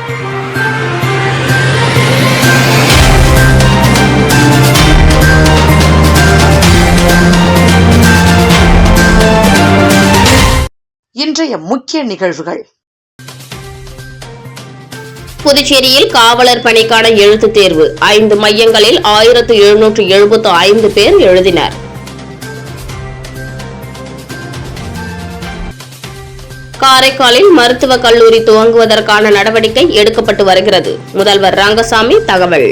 இன்றைய முக்கிய நிகழ்வுகள். புதுச்சேரியில் காவலர் பணிக்கான எழுத்துத் தேர்வு 5 மையங்களில் 1775 பேர் எழுதினர். காரைக்காலில் மருத்துவக் கல்லூரி துவங்குவதற்கான நடவடிக்கை எடுக்கப்பட்டு வருகிறது. முதல்வர் ரங்கசாமி தகவல்.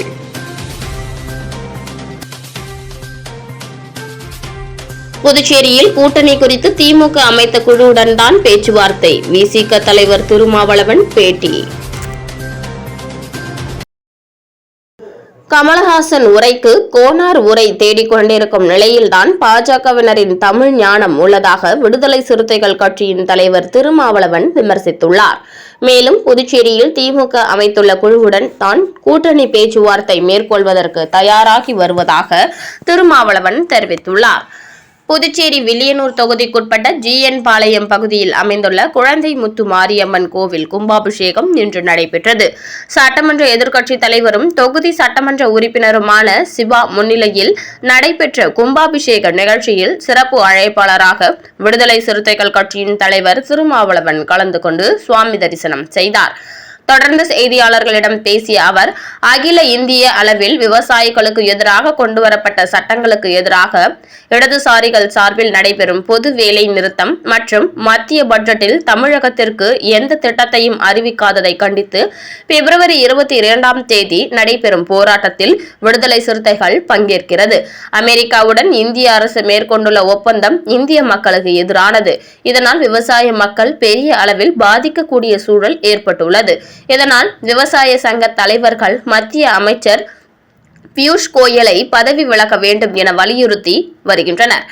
புதுச்சேரியில் கூட்டணி குறித்து திமுக அமைத்த குழுவுடன் தான் பேச்சுவார்த்தை. விசிக தலைவர் திருமாவளவன் பேட்டி. கமலஹாசன் உரைக்கு கோனார் உரை தேடிக்கொண்டிருக்கும் நிலையில்தான் பாஜகவினரின் தமிழ் ஞானம் உள்ளதாக விடுதலை சிறுத்தைகள் கட்சியின் தலைவர் திருமாவளவன் விமர்சித்துள்ளார். மேலும் புதுச்சேரியில் திமுக அமைத்துள்ள குழுவுடன் தான் கூட்டணி பேச்சுவார்த்தை மேற்கொள்வதற்கு தயாராகி வருவதாக திருமாவளவன் தெரிவித்துள்ளார். புதுச்சேரி வில்லியனூர் தொகுதிக்குட்பட்ட ஜிஎன் பாளையம் பகுதியில் அமைந்துள்ள குழந்தை முத்து மாரியம்மன் கோவில் கும்பாபிஷேகம் இன்று நடைபெற்றது. சட்டமன்ற எதிர்க்கட்சித் தலைவரும் தொகுதி சட்டமன்ற உறுப்பினருமான சிவா முன்னிலையில் நடைபெற்ற கும்பாபிஷேக நிகழ்ச்சியில் சிறப்பு அழைப்பாளராக விடுதலை சிறுத்தைகள் கட்சியின் தலைவர் திருமாவளவன் கலந்து கொண்டு சுவாமி தரிசனம் செய்தார். தொடர்ந்து செய்தியாளர்களிடம் பேசிய அவர், அகில இந்திய அளவில் விவசாயிகளுக்கு எதிராக கொண்டுவரப்பட்ட சட்டங்களுக்கு எதிராக இடதுசாரிகள் சார்பில் நடைபெறும் பொது வேலை நிறுத்தம் மற்றும் மத்திய பட்ஜெட்டில் தமிழகத்திற்கு எந்த திட்டத்தையும் அறிவிக்காததை கண்டித்து பிப்ரவரி 22ஆம் தேதி நடைபெறும் போராட்டத்தில் விடுதலை சிறுத்தைகள் பங்கேற்கிறது. அமெரிக்காவுடன் இந்திய அரசு மேற்கொண்டுள்ள ஒப்பந்தம் இந்திய மக்களுக்கு எதிரானது. இதனால் விவசாய மக்கள் பெரிய அளவில் பாதிக்கக்கூடிய சூழல் ஏற்பட்டுள்ளது. இதனால் விவசாய சங்க தலைவர்கள் மத்திய அமைச்சர் பியூஷ் கோயலை பதவி விலக வேண்டும் என வலியுறுத்தி வருகின்றனர்.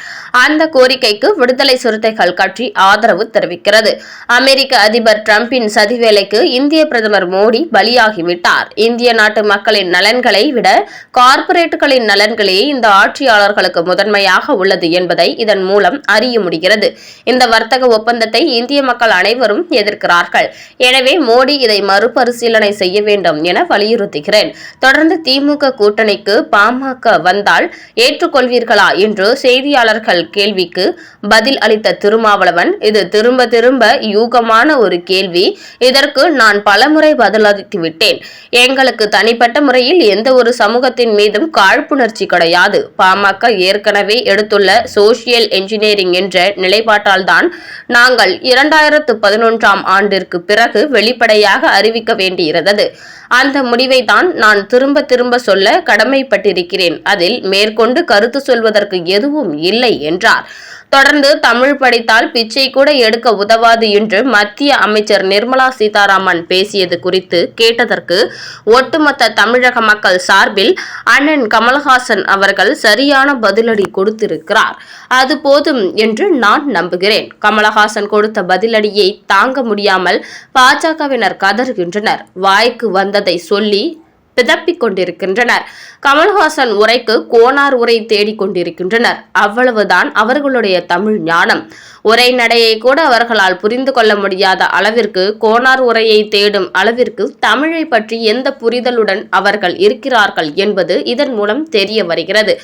அந்த கோரிக்கைக்கு விடுதலை சிறுத்தைகள் கட்சி ஆதரவு தெரிவிக்கிறது. அமெரிக்க அதிபர் டிரம்பின் சதிவேலைக்கு இந்திய பிரதமர் மோடி பலியாகிவிட்டார். இந்திய நாட்டு மக்களின் நலன்களை விட கார்ப்பரேட்டுகளின் நலன்களே இந்த ஆட்சியாளர்களுக்கு முதன்மையாக உள்ளது என்பதை இதன் மூலம் அறிய முடிகிறது. இந்த வர்த்தக ஒப்பந்தத்தை இந்திய மக்கள் அனைவரும் எதிர்க்கிறார்கள். எனவே மோடி இதை மறுபரிசீலனை செய்ய வேண்டும் என வலியுறுத்துகிறேன். தொடர்ந்து திமுக கூட்டணிக்கு பாமக வந்தால் ஏற்றுக்கொள்வீர்களா என்று செய்தியாளர்கள் கேள்விக்கு பதில் அளித்த திருமாவளவன், இது திரும்ப திரும்ப யூகமான ஒரு கேள்வி. இதற்கு நான் பலமுறை பதிலளித்துவிட்டேன். எங்களுக்கு தனிப்பட்ட முறையில் எந்த ஒரு சமூகத்தின் மீதும் காழ்ப்புணர்ச்சி கிடையாது. பாமக ஏற்கனவே எடுத்துள்ள சோசியல் என்ஜினியரிங் என்ற நிலைப்பாட்டால் தான் நாங்கள் 2011ஆம் ஆண்டிற்கு பிறகு வெளிப்படையாக அறிவிக்க வேண்டியிருந்தது. அந்த முடிவை தான் நான் திரும்ப திரும்ப சொல்ல கடமைப்பட்டிருக்கிறேன். அதில் மேற்கொண்டு கருத்து சொல்வதற்கு எதுவும் இல்லை என்றார். தொடர்ந்து தமிழ் படித்தால் பிச்சை கூட எடுக்க உதவாது என்று மத்திய அமைச்சர் நிர்மலா சீதாராமன் பேசியது குறித்து கேட்டதற்கு ஒட்டுமொத்த தமிழக மக்கள் சார்பில் அண்ணன் கமலஹாசன் அவர்கள் சரியான பதிலடி கொடுத்திருக்கிறார். அது போதும் என்று நான் நம்புகிறேன். கமலஹாசன் கொடுத்த பதிலடியை தாங்க முடியாமல் பாஜகவினர் கதறுகின்றனர். வாய்க்கு வந்ததை சொல்லி பிதப்பிக் கொண்டிருக்கின்றனர். கமல்ஹாசன் உரைக்கு கோனார் உரை தேடிக் கொண்டிருக்கின்றனர். அவ்வளவுதான் அவர்களுடைய தமிழ் ஞானம். உரை நடையை கூட அவர்களால் புரிந்து கொள்ள முடியாத அளவிற்கு கோனார் உரையை தேடும் அளவிற்கு தமிழை பற்றி எந்த புரிதலுடன் அவர்கள் இருக்கிறார்கள் என்பது இதன் மூலம் தெரிய வருகிறது.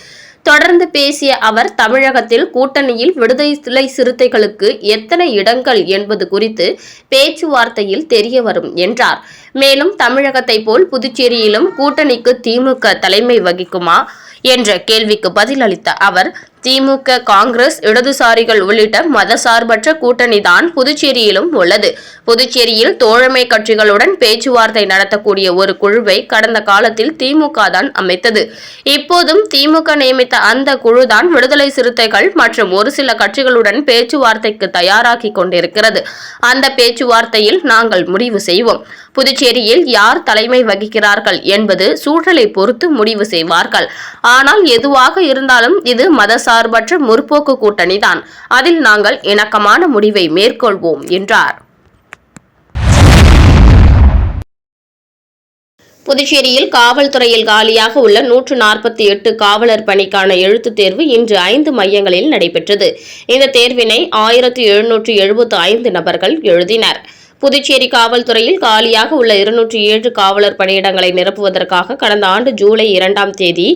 தொடர்ந்து பேசிய அவர், தமிழகத்தில் கூட்டணியில் விடுதலை சிறுத்தைகளுக்கு எத்தனை இடங்கள் என்பது குறித்து பேச்சுவார்த்தையில் தெரிய வரும் என்றார். மேலும் தமிழகத்தை போல் புதுச்சேரியிலும் கூட்டணிக்கு திமுக தலைமை வகிக்குமா என்ற கேள்விக்கு பதிலளித்த அவர், திமுக, காங்கிரஸ், இடதுசாரிகள் உள்ளிட்ட மதசார்பற்ற கூட்டணிதான் புதுச்சேரியிலும் உள்ளது. புதுச்சேரியில் தோழமை கட்சிகளுடன் பேச்சுவார்த்தை நடத்தக்கூடிய ஒரு குழுவை கடந்த காலத்தில் திமுக தான் அமைத்தது. இப்போதும் திமுக நியமித்த அந்த குழுதான் விடுதலை சிறுத்தைகள் மற்றும் ஒரு சில கட்சிகளுடன் பேச்சுவார்த்தைக்கு தயாராகி கொண்டிருக்கிறது. அந்த பேச்சுவார்த்தையில் நாங்கள் முடிவு செய்வோம். புதுச்சேரியில் யார் தலைமை வகிக்கிறார்கள் என்பது சூழலை பொறுத்து முடிவு செய்வார்கள். ஆனால் எதுவாக இருந்தாலும் இது மதசார்பற்ற முற்போக்கு கூட்டணிதான். அதில் நாங்கள் இணக்கமான முடிவை மேற்கொள்வோம் என்றார். புதுச்சேரியில் காவல்துறையில் காலியாக உள்ள 148 காவலர் பணிக்கான எழுத்துத் தேர்வு இன்று 5 மையங்களில் நடைபெற்றது. இந்த தேர்வினை 1775 நபர்கள் எழுதினர். புதுச்சேரி காவல்துறையில் காலியாக உள்ள 207 காவலர் பணியிடங்களை நிரப்புவதற்காக கடந்த ஆண்டு ஜூலை 2ஆம் தேதி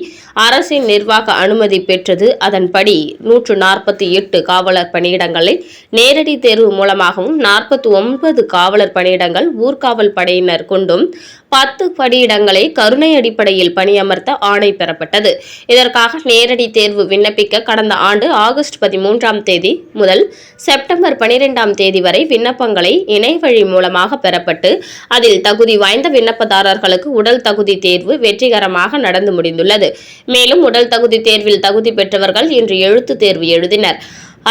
அரசின் நிர்வாக அனுமதி பெற்றது. அதன்படி 148 காவலர் பணியிடங்களை நேரடி தேர்வு மூலமாகவும் 49 காவலர் பணியிடங்கள் ஊர்காவல் படையினர் கொண்டும் 10 பணியிடங்களை கருணை அடிப்படையில் பணியமர்த்த ஆணை பெறப்பட்டது. இதற்காக நேரடி தேர்வு விண்ணப்பிக்க கடந்த ஆண்டு ஆகஸ்ட் 13ஆம் தேதி முதல் செப்டம்பர் 12ஆம் தேதி வரை விண்ணப்பங்களை இணையவழி மூலமாக பெறப்பட்டு அதில் தகுதி வாய்ந்த விண்ணப்பதாரர்களுக்கு உடல் தகுதி தேர்வு வெற்றிகரமாக நடந்து முடிந்துள்ளது. மேலும் உடல் தகுதி தேர்வில் தகுதி பெற்றவர்கள் இன்று எழுத்து தேர்வு எழுதினர்.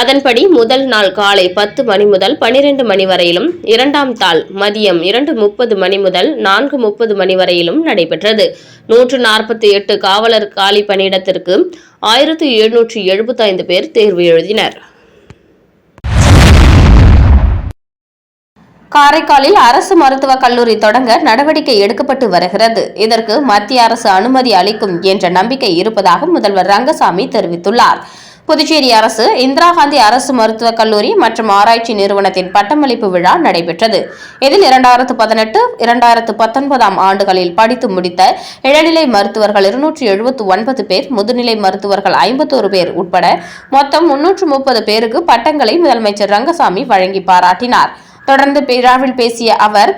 அதன்படி முதல் நாள் காலை 10 மணி முதல் 12 மணி வரையிலும், 2ஆம் தாள் மதியம் 2:30 மணி முதல் 4:30 மணி வரையிலும் நடைபெற்றது. 148 காவலர் காலி பணியிடத்திற்கு 1775 பேர் தேர்வு எழுதினர். காரைக்காலில் அரசு மருத்துவக் கல்லூரி தொடங்க நடவடிக்கை எடுக்கப்பட்டு வருகிறது. இதற்கு மத்திய அரசு அனுமதி அளிக்கும் என்ற நம்பிக்கை இருப்பதாக முதல்வர் ரங்கசாமி தெரிவித்துள்ளார். புதுச்சேரி அரசு இந்திரா காந்தி அரசு மருத்துவக் கல்லூரி மற்றும் ஆராய்ச்சி நிறுவனத்தின் பட்டமளிப்பு விழா நடைபெற்றது. இதில் 2018-2019 ஆண்டுகளில் படித்து முடித்த இளநிலை மருத்துவர்கள் 279 பேர், முதுநிலை மருத்துவர்கள் 51 பேர் உட்பட மொத்தம் 330 பேருக்கு பட்டங்களை முதலமைச்சர் ரங்கசாமி வழங்கி பாராட்டினார். தொடர்ந்து விழாவில் பேசிய அவர்,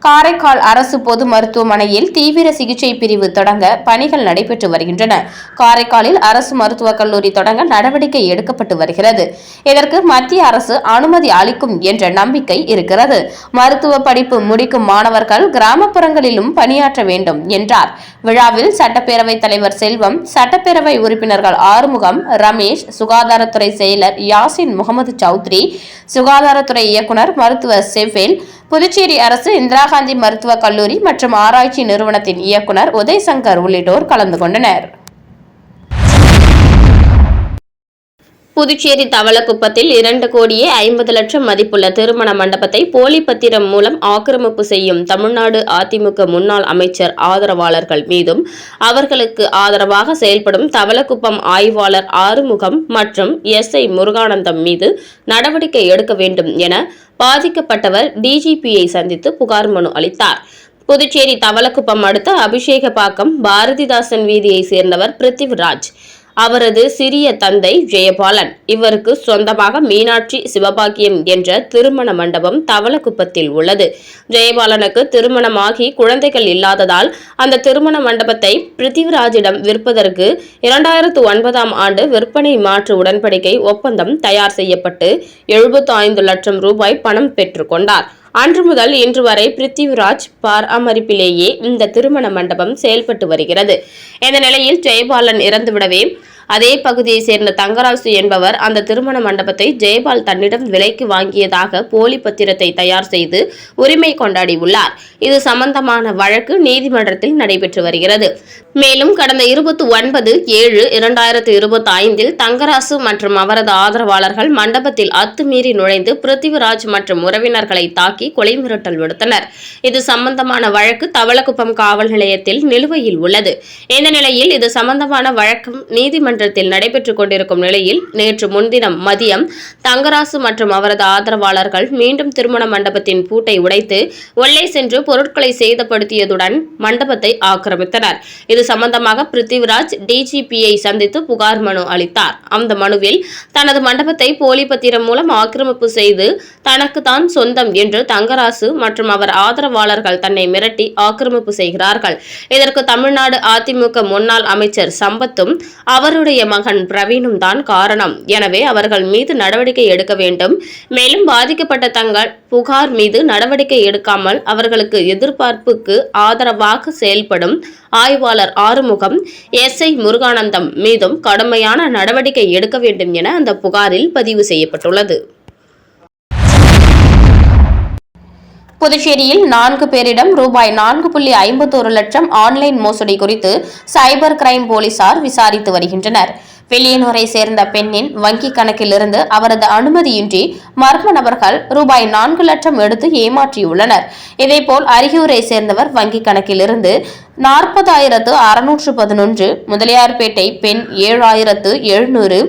காரைக்கால் அரசு பொது மருத்துவமனையில் தீவிர சிகிச்சை பிரிவு தொடங்க பணிகள் நடைபெற்று வருகின்றன. காரைக்காலில் அரசு மருத்துவக் கல்லூரி தொடங்க நடவடிக்கை எடுக்கப்பட்டு வருகிறது. இதற்கு மத்திய அரசு அனுமதி அளிக்கும் என்ற நம்பிக்கை இருக்கிறது. மருத்துவ படிப்பு முடிக்கும் மாணவர்கள் கிராமப்புறங்களிலும் பணியாற்ற வேண்டும் என்றார். விழாவில் சட்டப்பேரவைத் தலைவர் செல்வம், சட்டப்பேரவை உறுப்பினர்கள் ஆறுமுகம், ரமேஷ், சுகாதாரத்துறை செயலர் யாசின் முகமது சௌத்ரி, சுகாதாரத்துறை இயக்குநர் மருத்துவர் செவ்வேல், புதுச்சேரி அரசு இந்திரா காந்தி மருத்துவக் கல்லூரி மற்றும் ஆராய்ச்சி நிறுவனத்தின் இயக்குநர் உதய்சங்கர் உள்ளிட்டோர் கலந்து கொண்டனர். புதுச்சேரி தவளக்குப்பத்தில் 2,50,00,000 மதிப்புள்ள திருமண மண்டபத்தை போலி பத்திரம் மூலம் ஆக்கிரமிப்பு செய்யும் தமிழ்நாடு அதிமுக முன்னாள் அமைச்சர் ஆதரவாளர்கள் மீதும் அவர்களுக்கு ஆதரவாக செயல்படும் தவளக்குப்பம் ஆய்வாளர் ஆறுமுகம் மற்றும் எஸ்ஐ முருகானந்தம் மீது நடவடிக்கை எடுக்க வேண்டும் என பாதிக்கப்பட்டவர் டிஜிபியை சந்தித்து புகார் மனு அளித்தார். புதுச்சேரி தவளக்குப்பம் அடுத்த அபிஷேகப்பாக்கம் பாரதிதாசன் வீதியை சேர்ந்தவர் பிருத்திவிராஜ். அவரது சிறிய தந்தை ஜெயபாலன். இவருக்கு சொந்தமாக மீனாட்சி சிவபாக்கியம் என்ற திருமண மண்டபம் தவளக்குப்பத்தில் உள்ளது. ஜெயபாலனுக்கு திருமணமாகி குழந்தைகள் இல்லாததால் அந்த திருமண மண்டபத்தை பிருத்திவிராஜிடம் விற்பதற்கு 2009ஆம் ஆண்டு விற்பனை மாற்று உடன்படிக்கை ஒப்பந்தம் தயார் செய்யப்பட்டு 75 லட்சம் ரூபாய் பணம் பெற்றுக் கொண்டார். அன்று முதல் இன்று வரை பிருத்திவிராஜ் பராமரிப்பிலேயே இந்த திருமண மண்டபம் செயல்பட்டு வருகிறது. இந்த நிலையில் ஜெயபாலன் இறந்துவிடவே அதே பகுதியை சேர்ந்த தங்கராசு என்பவர் அந்த திருமண மண்டபத்தை ஜெயபால் தன்னிடம் விலைக்கு வாங்கியதாக போலி பத்திரத்தை தயார் செய்து உரிமை கொண்டாடியுள்ளார். இது சம்பந்தமான வழக்கு நீதிமன்றத்தில் நடைபெற்று வருகிறது. மேலும் கடந்த 29/7/2025 தங்கராசு மற்றும் அவரது ஆதரவாளர்கள் மண்டபத்தில் அத்துமீறி நுழைந்து பிருத்திவிராஜ் மற்றும் உறவினர்களை தாக்கி கொலை மிரட்டல் விடுத்தனர். இது சம்பந்தமான வழக்கு தவளக்குப்பம் காவல் நிலையத்தில் நிலுவையில் உள்ளது. இந்த நிலையில் இது சம்பந்தமான வழக்கம் நீதிமன்றத்தில் நடைபெற்றுக் கொண்டிருக்கும் நிலையில் நேற்று முன்தினம் மதியம் தங்கராசு மற்றும் அவரது ஆதரவாளர்கள் மீண்டும் திருமண மண்டபத்தின் பூட்டை உடைத்து உள்ளே சென்று பொருட்களை சேதப்படுத்தியதுடன் மண்டபத்தை ஆக்கிரமித்தனர். இது சம்பந்தமாக பிருத்திவிராஜ் டிஜிபியை சந்தித்து புகார் மனு அளித்தார். அந்த மனுவில் தனது மண்டபத்தை போலி பத்திரம் மூலம் ஆக்கிரமிப்பு செய்து தனக்கு தான் சொந்தம் என்று தங்கராசு மற்றும் அவர் ஆதரவாளர்கள் தன்னை மிரட்டி ஆக்கிரமிப்பு செய்கிறார்கள். இதற்கு தமிழ்நாடு அதிமுக முன்னாள் அமைச்சர் சம்பத்தும் அவருடைய மகன் பிரவீனும் தான் காரணம். எனவே அவர்கள் மீது நடவடிக்கை எடுக்க வேண்டும். மேலும் பாதிக்கப்பட்ட தங்கள் புகார் மீது நடவடிக்கை எடுக்காமல் அவர்களுக்கு எதிர்பார்ப்புக்கு ஆதரவாக செயல்படும் ஆய்வாளர் ஆறுமுகம், எஸ்ஐ முருகானந்தம் மீதும் கடுமையான நடவடிக்கை எடுக்க வேண்டும் என அந்த புகாரில் பதிவு செய்யப்பட்டுள்ளது. புதுச்சேரியில் 4 பேரிடம் ரூபாய் 4.51 லட்சம் ஆன்லைன் மோசடி குறித்து சைபர் கிரைம் போலீசார் விசாரித்து வருகின்றனர். வெளியனூரை சேர்ந்த பெண்ணின் வங்கி கணக்கிலிருந்து அவரது அனுமதியின்றி மர்ம நபர்கள் ரூபாய் 4 லட்சம் எடுத்து ஏமாற்றியுள்ளனர். இதேபோல் அரியூரை சேர்ந்தவர் வங்கி கணக்கிலிருந்து 40,611, முதலியார்பேட்டை பெண் 7,700,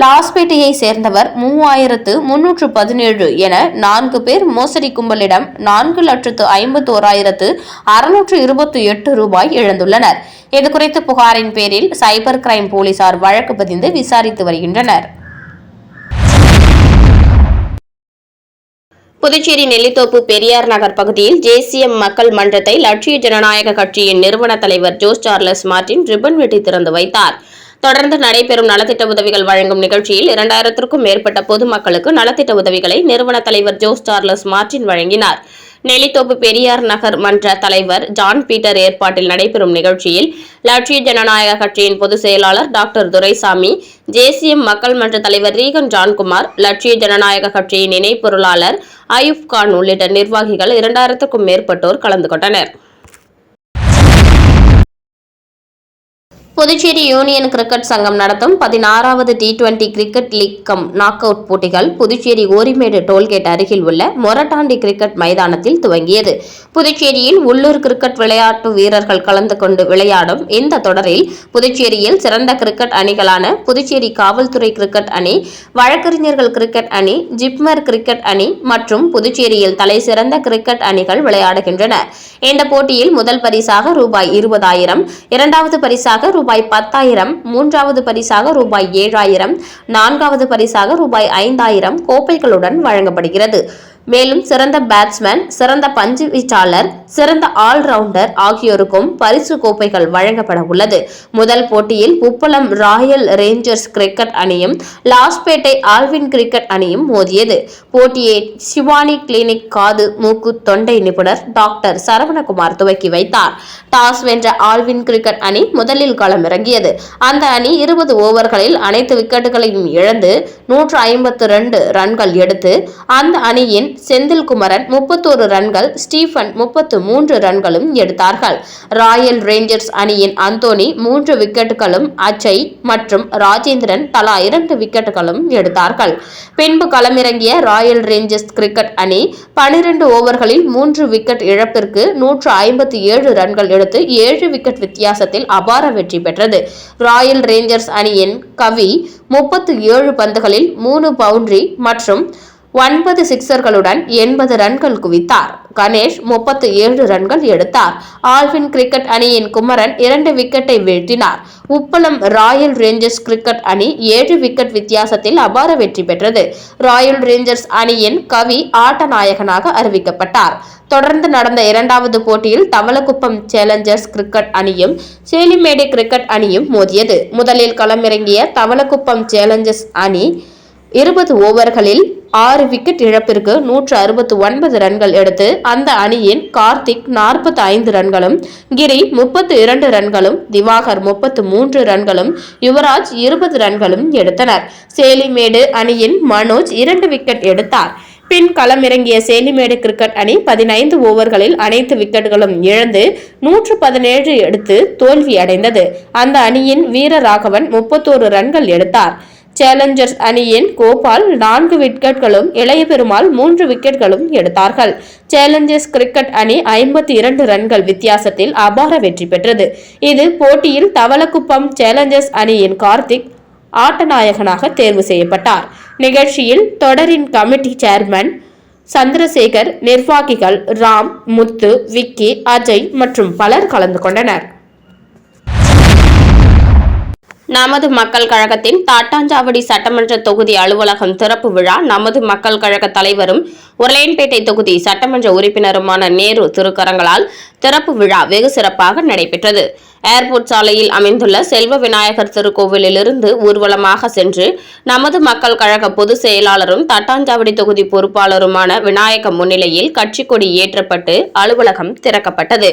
லாஸ்பேட்டையை சேர்ந்தவர் 3317 என 4 பேர் மோசடி கும்பலிடம் 4,51,628 ரூபாய் இழந்துள்ளனர். இதுகுறித்து புகாரின் பேரில் சைபர் கிரைம் போலீசார் வழக்கு பதிந்து விசாரித்து வருகின்றனர். புதுச்சேரி நெல்லித்தோப்பு பெரியார் நகர் பகுதியில் JCM மக்கள் மன்றத்தை லட்சிய ஜனநாயக கட்சியின் நிறுவன தலைவர் ஜோஸ் சார்லஸ் மார்டின் ரிப்பன் வெட்டி திறந்து வைத்தார். தொடர்ந்து நடைபெறும் நலத்திட்ட உதவிகள் வழங்கும் நிகழ்ச்சியில் 2000க்கும் மேற்பட்ட பொதுமக்களுக்கு நலத்திட்ட உதவிகளை நிறுவன தலைவர் ஜோஸ் சார்லஸ் மார்டின் வழங்கினார். நெல்லித்தோப்பு பெரியார் நகர் மன்ற தலைவர் ஜான் பீட்டர் ஏற்பாட்டில் நடைபெறும் நிகழ்ச்சியில் லட்சிய ஜனநாயக கட்சியின் பொதுச் செயலாளர் டாக்டர் துரைசாமி, JCM மக்கள் மன்ற தலைவர் ரீகன் ஜான்குமார், லட்சிய ஜனநாயக கட்சியின் இணை பொருளாளர் அயூப் கான் உள்ளிட்ட நிர்வாகிகள் 2000க்கும் மேற்பட்டோர் கலந்து கொண்டனர். புதுச்சேரி யூனியன் கிரிக்கெட் சங்கம் நடத்தும் 16வது T20 cricket league cum knock out போட்டிகள் புதுச்சேரி ஓரிமேடு டோல்கேட் அருகில் உள்ள மொரட்டாண்டி கிரிக்கெட் மைதானத்தில் துவங்கியது. புதுச்சேரியில் உள்ளூர் கிரிக்கெட் விளையாட்டு வீரர்கள் கலந்து கொண்டு விளையாடும் இந்த தொடரில் புதுச்சேரியில் சிறந்த கிரிக்கெட் அணிகளான புதுச்சேரி காவல்துறை கிரிக்கெட் அணி, வழக்கறிஞர்கள் கிரிக்கெட் அணி, ஜிப்மர் கிரிக்கெட் அணி மற்றும் புதுச்சேரியில் தலை சிறந்த கிரிக்கெட் அணிகள் விளையாடுகின்றன. இந்த போட்டியில் முதல் பரிசாக ரூபாய் 20,000, இரண்டாவது பரிசாக ரூபாய் 10,000, மூன்றாவது பரிசாக ரூபாய் 7,000, நான்காவது பரிசாக ரூபாய் 5,000 கோப்பைகளுடன் வழங்கப்படுகிறது. மேலும் சிறந்த பேட்ஸ்மேன், சிறந்த பந்து வீச்சாளர், சிறந்த ஆல்ரவுண்டர் ஆகியோருக்கும் பரிசு கோப்பைகள் வழங்கப்பட உள்ளது. முதல் போட்டியில் உப்பளம் ராயல் ரேஞ்சர்ஸ் கிரிக்கெட் அணியும் லாஸ்பேட்டை ஆல்வின் கிரிக்கெட் அணியும் மோதியது. போட்டியை சிவானி கிளினிக் காது மூக்கு தொண்டை நிபுணர் டாக்டர் சரவணகுமார் துவக்கி வைத்தார். டாஸ் வென்ற ஆல்வின் கிரிக்கெட் அணி முதலில் களமிறங்கியது. அந்த அணி 20 ஓவர்களில் அனைத்து விக்கெட்டுகளையும் இழந்து 152 ரன்கள் எடுத்து அந்த அணியின் செந்தில்குமரன் 31 ரன்கள், ஸ்டீபன் 33 ரன்களும் எடுத்தார்கள். ராயல் ரேஞ்சர்ஸ் அணியின் அந்தோனி 3 விக்கெட்டுகளும், அஜய் மற்றும் ராஜேந்திரன் தலா 2 விக்கெட்டுகளும் எடுத்தார்கள். பின்பு களமிறங்கிய ராயல் ரேஞ்சர்ஸ் கிரிக்கெட் அணி 12 ஓவர்களில் 3 விக்கெட் இழப்பிற்கு 157 ரன்கள் எடுத்து 7 விக்கெட் வித்தியாசத்தில் அபார வெற்றி பெற்றது. ராயல் ரேஞ்சர்ஸ் அணியின் கவி 37 பந்துகளில் 3 பவுண்டரி மற்றும் 9 சிக்சர்களுடன் 80 ரன்கள் குவித்தார். கணேஷ் 37 ரன்கள் எடுத்தார். ஆல்வின் கிரிக்கெட் அணியின் குமரன் 2 விக்கெட்டை வீழ்த்தினார். உப்பளம் ராயல் ரேஞ்சர்ஸ் கிரிக்கெட் அணி 7 விக்கெட் வித்தியாசத்தில் அபார வெற்றி பெற்றது. ராயல் ரேஞ்சர்ஸ் அணியின் கவி ஆட்ட நாயகனாக அறிவிக்கப்பட்டார். தொடர்ந்து நடந்த இரண்டாவது போட்டியில் தவளக்குப்பம் சேலஞ்சர்ஸ் கிரிக்கெட் அணியும் சேலிமேடு கிரிக்கெட் அணியும் மோதியது. முதலில் களமிறங்கிய தவளக்குப்பம் சேலஞ்சர்ஸ் அணி 20 ஓவர்களில் 6 விக்கெட் இழப்பிற்கு 169 ரன்கள் எடுத்து அந்த அணியின் கார்த்திக் 45 ரன்களும், கிரி 32 ரன்களும், திவாகர் 33 ரன்களும், யுவராஜ் 20 ரன்களும் எடுத்தனர். சேலிமேடு அணியின் மனோஜ் 2 விக்கெட் எடுத்தார். பின் களமிறங்கிய சேலிமேடு கிரிக்கெட் அணி 15 ஓவர்களில் அனைத்து விக்கெட்டுகளும் இழந்து 117 எடுத்து தோல்வி அடைந்தது. அந்த அணியின் வீரராகவன் 31 ரன்கள் எடுத்தார். சேலஞ்சர்ஸ் அணியின் கோபால் 4 விக்கெட்களும், இளைய பெருமாள் 3 விக்கெட்களும் எடுத்தார்கள். சேலஞ்சர்ஸ் கிரிக்கெட் அணி 52 ரன்கள் வித்தியாசத்தில் அபார வெற்றி பெற்றது. இது போட்டியில் தவளக்குப்பம் சேலஞ்சர்ஸ் அணியின் கார்த்திக் ஆட்டநாயகனாக தேர்வு செய்யப்பட்டார். நிகழ்ச்சியில் தொடரின் கமிட்டி சேர்மன் சந்திரசேகர், நிர்வாகிகள் ராம், முத்து, விக்கி, அஜய் மற்றும் பலர் கலந்து கொண்டனர். நமது மக்கள் கழகத்தின் தாட்டாஞ்சாவடி சட்டமன்ற தொகுதி அலுவலகம் திறப்பு விழா நமது மக்கள் கழக தலைவரும் உருளையன்பேட்டை தொகுதி சட்டமன்ற உறுப்பினருமான நேரு திருக்கரங்களால் திறப்பு விழா வெகு சிறப்பாக நடைபெற்றது. ஏர்போர்ட் சாலையில் அமைந்துள்ள செல்வ விநாயகர் திருக்கோவிலிலிருந்து ஊர்வலமாக சென்று நமது மக்கள் கழக பொதுச் செயலாளரும் தட்டாஞ்சாவடி தொகுதி பொறுப்பாளருமான விநாயகம் முன்னிலையில் கட்சி கொடி ஏற்றப்பட்டு அலுவலகம் திறக்கப்பட்டது.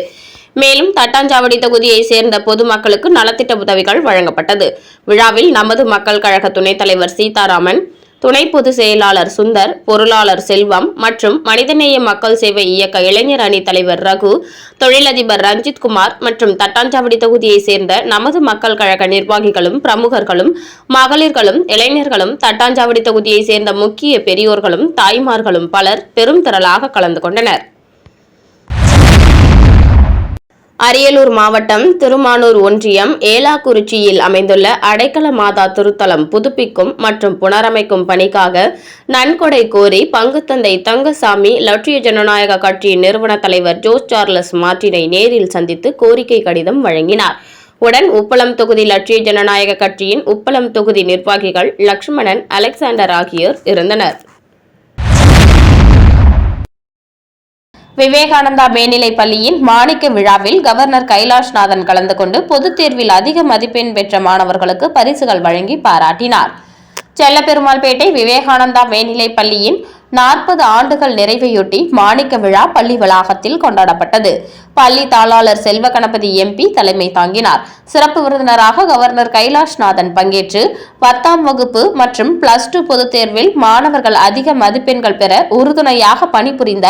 மேலும் தட்டாஞ்சாவடி தொகுதியை சேர்ந்த பொதுமக்களுக்கு நலத்திட்ட உதவிகள் வழங்கப்பட்டது. விழாவில் நமது மக்கள் கழக துணைத் தலைவர் சீதாராமன், துணை பொதுச் செயலாளர் சுந்தர், பொருளாளர் செல்வம் மற்றும் மனிதநேய மக்கள் சேவை இயக்க இளைஞர் அணி தலைவர் ரகு, தொழிலதிபர் ரஞ்சித் குமார் மற்றும் தட்டாஞ்சாவடி தொகுதியை சேர்ந்த நமது மக்கள் கழக நிர்வாகிகளும், பிரமுகர்களும், மகளிர்களும், இளைஞர்களும், தட்டாஞ்சாவடி தொகுதியை சேர்ந்த முக்கிய பெரியோர்களும், தாய்மார்களும் பலர் பெரும் திரளாக கலந்து கொண்டனர். அரியலூர் மாவட்டம் திருமானூர் ஒன்றியம் ஏலாக்குறிச்சியில் அமைந்துள்ள அடைக்கல மாதா திருத்தலம் புதுப்பிக்கும் மற்றும் புனரமைக்கும் பணிக்காக நன்கொடை கோரி பங்குத்தந்தை தங்கசாமி லட்சிய ஜனநாயக கட்சியின் நிறுவன தலைவர் ஜோஸ் சார்லஸ் மார்ட்டினை நேரில் சந்தித்து கோரிக்கை கடிதம் வழங்கினார். உடன் உப்பளம் தொகுதி லட்சிய ஜனநாயக கட்சியின் உப்பளம் தொகுதி நிர்வாகிகள் லட்சுமணன், அலெக்சாண்டர் ஆகியோர் இருந்தனர். விவேகானந்தா மேல்நிலைப் பள்ளியின் மாணிக்க விழாவில் கவர்னர் கைலாஷ்நாதன் கலந்து கொண்டு பொதுத் தேர்வில் அதிக மதிப்பெண் பெற்ற மாணவர்களுக்கு பரிசுகள் வழங்கி பாராட்டினார். செல்லபெருமாள்பேட்டை விவேகானந்தா மேல்நிலைப் பள்ளியின் 40 ஆண்டுகள் நிறைவையொட்டி மாணிக்க விழா பள்ளி வளாகத்தில் கொண்டாடப்பட்டது. பள்ளி தாளாளர் செல்வ கணபதி MP தலைமை தாங்கினார். சிறப்பு விருந்தினராக கவர்னர் கைலாஷ்நாதன் பங்கேற்று 10ஆம் வகுப்பு மற்றும் +2 பொதுத் தேர்வில் மாணவர்கள் அதிக மதிப்பெண்கள் பெற உறுதுணையாக பணிபுரிந்த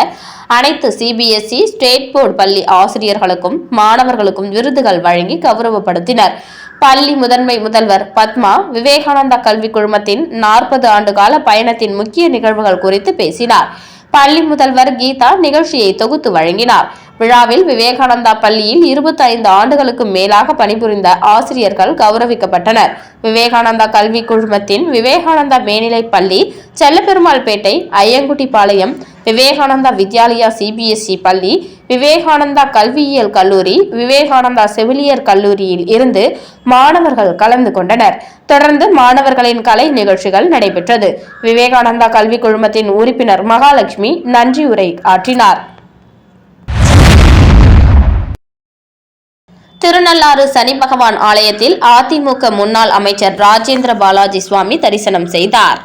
அனைத்து CBSE ஸ்டேட் போர்டு பள்ளி ஆசிரியர்களுக்கும் மாணவர்களுக்கும் விருதுகள் வழங்கி கௌரவப்படுத்தினர். பள்ளி முதன்மை முதல்வர் பத்மா விவேகானந்தா கல்வி குழுமத்தின் 40 ஆண்டுகால பயணத்தின் முக்கிய நிகழ்வுகள் குறித்து பேசினார். பள்ளி முதல்வர் கீதா நிகழ்ச்சியை தொகுத்து வழங்கினார். விழாவில் விவேகானந்தா பள்ளியில் 25 ஆண்டுகளுக்கு மேலாக பணிபுரிந்த ஆசிரியர்கள் கௌரவிக்கப்பட்டனர். விவேகானந்தா கல்வி குழுமத்தின் விவேகானந்தா மேல்நிலைப் பள்ளி, செல்லபெருமாள்பேட்டை, ஐயங்குட்டிபாளையம் விவேகானந்தா வித்யாலயா CBSE பள்ளி, விவேகானந்தா கல்வியியல் கல்லூரி, விவேகானந்தா செவிலியர் கல்லூரியில் இருந்து மாணவர்கள் கலந்து கொண்டனர். தொடர்ந்து மாணவர்களின் கலை நிகழ்ச்சிகள் நடைபெற்றது. விவேகானந்தா கல்வி குழுமத்தின் உறுப்பினர் மகாலட்சுமி நன்றி உரை ஆற்றினார். திருநள்ளாறு சனி பகவான் ஆலயத்தில் அதிமுக முன்னாள் அமைச்சர் ராஜேந்திர பாலாஜி சுவாமி தரிசனம் செய்தார்.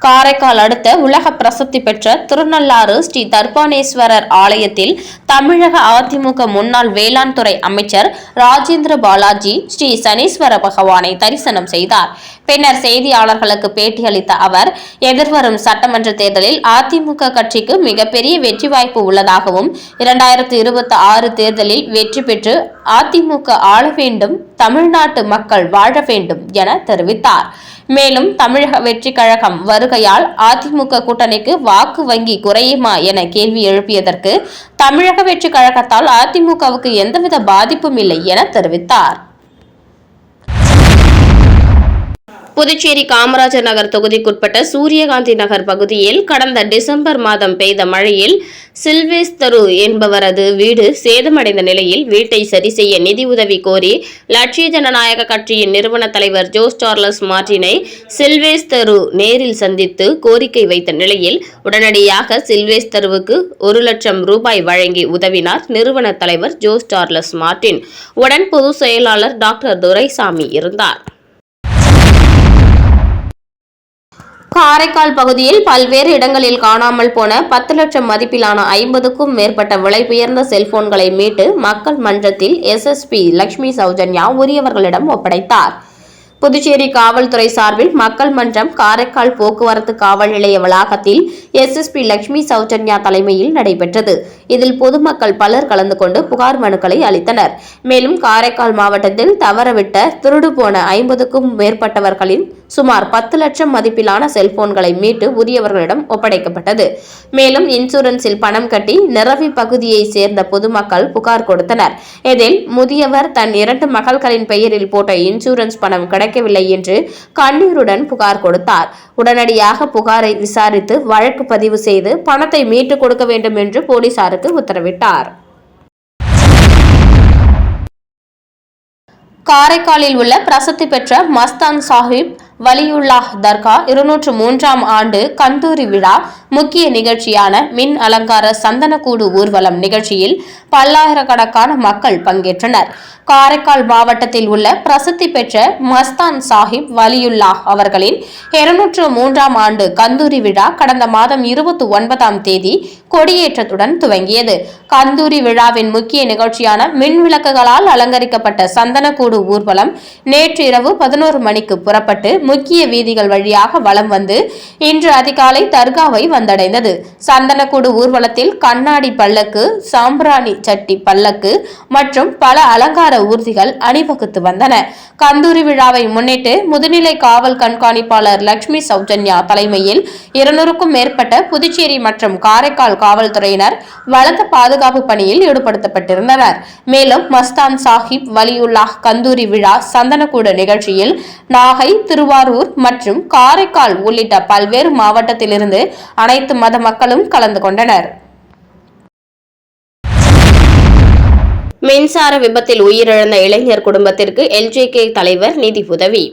காரைக்கால் அடுத்த உலக பிரசித்தி பெற்ற திருநள்ளாறு ஸ்ரீ தர்பானேஸ்வரர் ஆலயத்தில் தமிழக அதிமுக முன்னாள் வேளாண் துறை அமைச்சர் ராஜேந்திர பாலாஜி ஸ்ரீ சனீஸ்வர பகவானை தரிசனம் செய்தார். பின்னர் செய்தியாளர்களுக்கு பேட்டியளித்த அவர், எதிர்வரும் சட்டமன்ற தேர்தலில் அதிமுக கட்சிக்கு மிகப்பெரிய வெற்றி வாய்ப்பு உள்ளதாகவும் 2026 தேர்தலில் வெற்றி பெற்று அதிமுக ஆள வேண்டும், தமிழ்நாட்டு மக்கள் வாழ வேண்டும் என தெரிவித்தார். மேலும் தமிழக வெற்றி கழகம் வருகையால் அதிமுக கூட்டணிக்கு வாக்கு வங்கி குறையுமா என கேள்வி எழுப்பியதற்கு, தமிழக வெற்றி கழகத்தால் அதிமுகவுக்கு எந்தவித பாதிப்பும் இல்லை என தெரிவித்தார். புதுச்சேரி காமராஜர் நகர் தொகுதிக்குட்பட்ட சூரியகாந்தி நகர் பகுதியில் கடந்த டிசம்பர் மாதம் பெய்த மழையில் சில்வேஸ்தரு என்பவரது வீடு சேதமடைந்த நிலையில் வீட்டை சரி செய்ய நிதி உதவி கோரி லட்சிய ஜனநாயக கட்சியின் நிறுவன தலைவர் ஜோஸ் சார்லஸ் மார்ட்டினை சில்வேஸ்தரு நேரில் சந்தித்து கோரிக்கை வைத்த நிலையில் உடனடியாக சில்வேஸ்தருவுக்கு 1 லட்சம் ரூபாய் வழங்கி உதவினார் நிறுவன தலைவர் ஜோஸ் சார்லஸ் மார்ட்டின். உடன் பொதுச் செயலாளர் டாக்டர் துரைசாமி இருந்தார். காரைக்கால் பகுதியில் பல்வேறு இடங்களில் காணாமல் போன 10 லட்சம் மதிப்பிலான 50க்கும் மேற்பட்ட விலை உயர்ந்த செல்போன்களை மீட்டு மக்கள் மன்றத்தில் SSP லட்சுமி சௌஜன்யா உரியவர்களிடம் ஒப்படைத்தார். புதுச்சேரி காவல்துறை சார்பில் மக்கள் மன்றம் காரைக்கால் போக்குவரத்து காவல் நிலைய வளாகத்தில் SSP லட்சுமி சௌஜன்யா தலைமையில் நடைபெற்றது. இதில் பொதுமக்கள் பலர் கலந்து கொண்டு புகார் மனுக்களை அளித்தனர். மேலும் காரைக்கால் மாவட்டத்தில் தவறவிட்ட திருடு போன 50க்கும் மேற்பட்டவர்களின் சுமார் 10 லட்சம் மதிப்பிலான செல்போன்களை மீட்டு உரியவர்களிடம் ஒப்படைக்கப்பட்டது. மேலும் இன்சூரன்ஸில் பணம் கட்டி நிரவி பகுதியை சேர்ந்த பொதுமக்கள் புகார் கொடுத்தனர். இதில் முதியவர் தன் 2 மகள்களின் பெயரில் போட்ட இன்சூரன்ஸ் பணம் கிடைக்கவில்லை என்று கண்ணீருடன் புகார் கொடுத்தார். உடனடியாக புகாரை விசாரித்து வழக்கு பதிவு செய்து பணத்தை மீட்டுக் கொடுக்க வேண்டும் என்று போலீசாருக்கு உத்தரவிட்டார். காரைக்காலில் உள்ள பிரசித்தி பெற்ற மஸ்தான் சாஹிப் வலியுல்லாஹ் தர்கா 203ஆம் ஆண்டு கந்தூரி விழா முக்கிய நிகழ்ச்சியான மின் அலங்கார சந்தனக்கூடு ஊர்வலம் நிகழ்ச்சியில் பல்லாயிரக்கணக்கான மக்கள் பங்கேற்றனர். காரைக்கால் மாவட்டத்தில் உள்ள பிரசித்தி பெற்ற மஸ்தான் சாஹிப் வலியுல்லாஹ் அவர்களின் 203ஆம் ஆண்டு கந்தூரி விழா கடந்த மாதம் 29ஆம் தேதி கொடியேற்றத்துடன் துவங்கியது. கந்தூரி விழாவின் முக்கிய நிகழ்ச்சியான மின் விளக்குகளால் அலங்கரிக்கப்பட்ட சந்தனக்கூடு ஊர்வலம் நேற்று இரவு 11 மணிக்கு புறப்பட்டு முக்கிய வீதிகள் வழியாக வலம் வந்து இன்று அதிகாலை தர்காவை வந்தடைந்தது. சந்தனக்கூடு ஊர்வலத்தில் கண்ணாடி பல்லக்கு, சாம்பிராணி சட்டி பல்லக்கு மற்றும் பல அலங்கார ஊர்திகள் அணிவகுத்து வந்தன. கந்தூரி விழாவை முன்னிட்டு முதுநிலை காவல் கண்காணிப்பாளர் லட்சுமி சௌஜன்யா தலைமையில் 200க்கும் மேற்பட்ட புதுச்சேரி மற்றும் காரைக்கால் காவல்துறையினர் பலத்த பாதுகாப்பு பணியில் ஈடுபடுத்தப்பட்டிருந்தனர். மேலும் மஸ்தான் சாஹிப் வலியுல்லாஹ் கந்தூரி விழா சந்தனக்கூடு நிகழ்ச்சியில் நாகை, திருவாரூர் மற்றும் காரைக்கால் உள்ளிட்ட பல்வேறு மாவட்டத்திலிருந்து அனைத்து மத மக்களும் கலந்து கொண்டனர். மின்சார விபத்தில் உயிரிழந்த இளைஞர் குடும்பத்திற்கு எல்ஜேகே தலைவர் நிதி உதவி.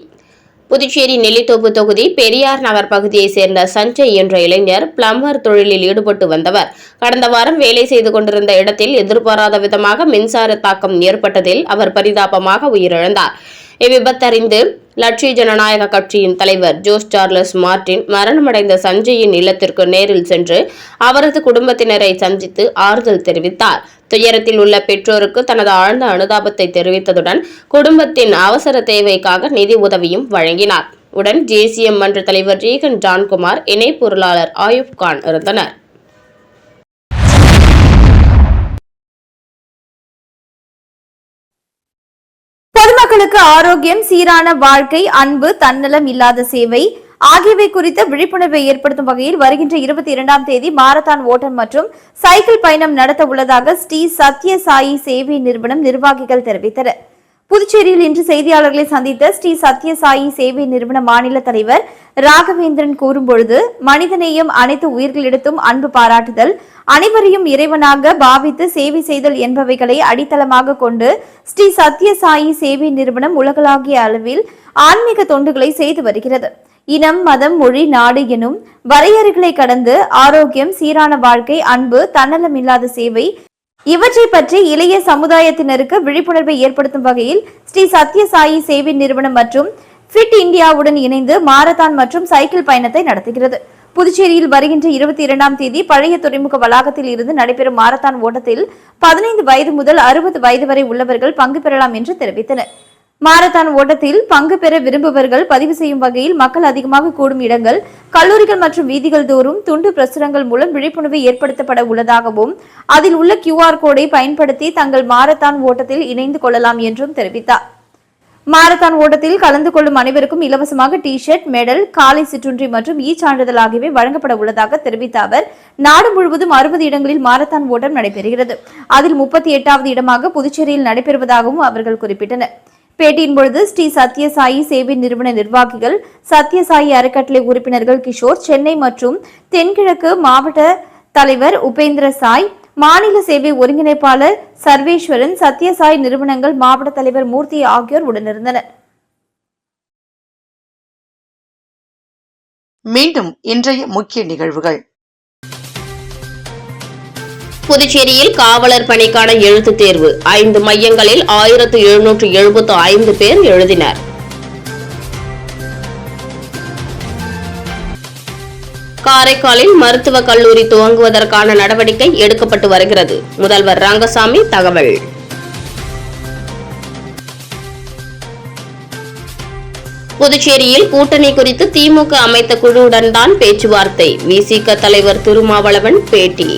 புதுச்சேரி நெல்லித்தோப்பு தொகுதி பெரியார் நகர் பகுதியைச் சேர்ந்த சஞ்சய் என்ற இளைஞர் பிளம்பர் தொழிலில் ஈடுபட்டு வந்தவர். கடந்த வாரம் வேலை செய்து கொண்டிருந்த இடத்தில் எதிர்பாராத விதமாக மின்சார தாக்கம் ஏற்பட்டதில் அவர் பரிதாபமாக உயிரிழந்தார். இவ்விபத்தறிந்து லட்சிய ஜனநாயக கட்சியின் தலைவர் ஜோஸ் சார்லஸ் மார்டின் மரணமடைந்த சஞ்சயின் இல்லத்திற்கு நேரில் சென்று அவரது குடும்பத்தினரை சந்தித்து ஆறுதல் தெரிவித்தார். துயரத்தில் உள்ள பெற்றோருக்கு தனது ஆழ்ந்த அனுதாபத்தை தெரிவித்ததுடன் குடும்பத்தின் அவசர தேவைக்காக நிதி உதவியும் வழங்கினார். உடன் ஜேசிஎம் மன்ற தலைவர் ரீகன் ஜான்குமார், இணை பொருளாளர் ஆயுப் கான் இருந்தனர். பொதுமக்களுக்கு ஆரோக்கியம், சீரான வாழ்க்கை, அன்பு, தன்னலம் இல்லாத சேவை ஆகியவை குறித்த விழிப்புணர்வை ஏற்படுத்தும் வகையில் வருகின்ற 22ஆம் தேதி மாரத்தான் ஓட்டம் மற்றும் சைக்கிள் பயணம் நடத்த உள்ளதாக ஸ்ரீ சத்ய சாயி சேவை நிறுவனம் நிர்வாகிகள் தெரிவித்தனர். புதுச்சேரியில் இன்று செய்தியாளர்களை சந்தித்த ஸ்ரீ சத்ய சாயி சேவை நிறுவன மாநில தலைவர் ராகவேந்திரன் கூறும்பொழுது, மனிதநேயம், அனைத்து உயிர்களிடத்தும் அன்பு பாராட்டுதல், அனைவரையும் இறைவனாக பாவித்து சேவை செய்தல் என்பவைகளை அடித்தளமாக கொண்டு ஸ்ரீ சத்ய சாயி சேவை நிறுவனம் உலகளாவிய அளவில் ஆன்மீக தொண்டுகளை செய்து வருகிறது. இனம், மதம், மொழி, நாடு எனும் வரையறைகளை கடந்து ஆரோக்கியம், சீரான வாழ்க்கை, அன்பு, தன்னலம் இல்லாத சேவை இவற்றை பற்றி இளைய சமுதாயத்தினருக்கு விழிப்புணர்வை ஏற்படுத்தும் வகையில் ஸ்ரீ சத்ய சாயி சேவை நிறுவனம் மற்றும் ஃபிட் இந்தியாவுடன் இணைந்து மாரத்தான் மற்றும் சைக்கிள் பயணத்தை நடத்துகிறது. புதுச்சேரியில் வருகின்ற 22ஆம் தேதி பழைய துறைமுக வளாகத்தில் இருந்து நடைபெறும் மாரத்தான் ஓட்டத்தில் 15 வயது முதல் 60 வயது வரை உள்ளவர்கள் பங்கு பெறலாம் என்று தெரிவித்தனர். மாரத்தான் ஓட்டத்தில் பங்கு பெற விரும்புபவர்கள் பதிவு செய்யும் வகையில் மக்கள் அதிகமாக கூடும் இடங்கள், கல்லூரிகள் மற்றும் வீதிகள் தோறும் துண்டு பிரசுரங்கள் மூலம் விழிப்புணர்வு ஏற்படுத்தப்பட உள்ளதாகவும் அதில் உள்ள QR கோடை பயன்படுத்தி தங்கள் மாரத்தான் ஓட்டத்தில் இணைந்து கொள்ளலாம் என்றும் தெரிவித்தார். மாரத்தான் ஓட்டத்தில் கலந்து கொள்ளும் அனைவருக்கும் இலவசமாக டி-ஷர்ட், மெடல், காலை சிற்றுண்டி மற்றும் சான்றிதழ் ஆகியவை வழங்கப்பட உள்ளதாக தெரிவித்த அவர், நாடு முழுவதும் 60 இடங்களில் மாரத்தான் ஓட்டம் நடைபெறுகிறது. அதில் 38வது இடமாக புதுச்சேரியில் நடைபெறுவதாகவும் அவர்கள் குறிப்பிட்டனர். பேட்டியின் பொழுது ஸ்ரீ சத்ய சாயி சேவை நிறுவன நிர்வாகிகள், சத்ய சாயி அறக்கட்டளை உறுப்பினர்கள் கிஷோர், சென்னை மற்றும் தென்கிழக்கு மாவட்ட தலைவர் உபேந்திர சாய், மாநில சேவை ஒருங்கிணைப்பாளர் சர்வேஸ்வரன், சத்ய சாய் நிறுவனங்கள் மாவட்ட தலைவர் மூர்த்தி ஆகியோர் உடனிருந்தனர். மீண்டும் இன்றைய முக்கிய நிகழ்வுகள். புதுச்சேரியில் காவலர் பணிக்கான எழுத்துத் தேர்வு 5 மையங்களில் 1775 பேர் எழுதினர். காரைக்காலில் மருத்துவக் கல்லூரி துவங்குவதற்கான நடவடிக்கை எடுக்கப்பட்டு வருகிறது. முதல்வர் ரங்கசாமி தகவல். புதுச்சேரியில் கூட்டணி குறித்து திமுக அமைத்த குழுவுடன் தான் பேச்சுவார்த்தை. விசிக தலைவர் திருமாவளவன் பேட்டி.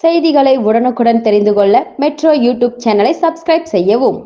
செய்திகளை உடனுக்குடன் தெரிந்து கொள்ள மெட்ரோ யூடியூப் சேனலை சப்ஸ்கிரைப் செய்யவும்.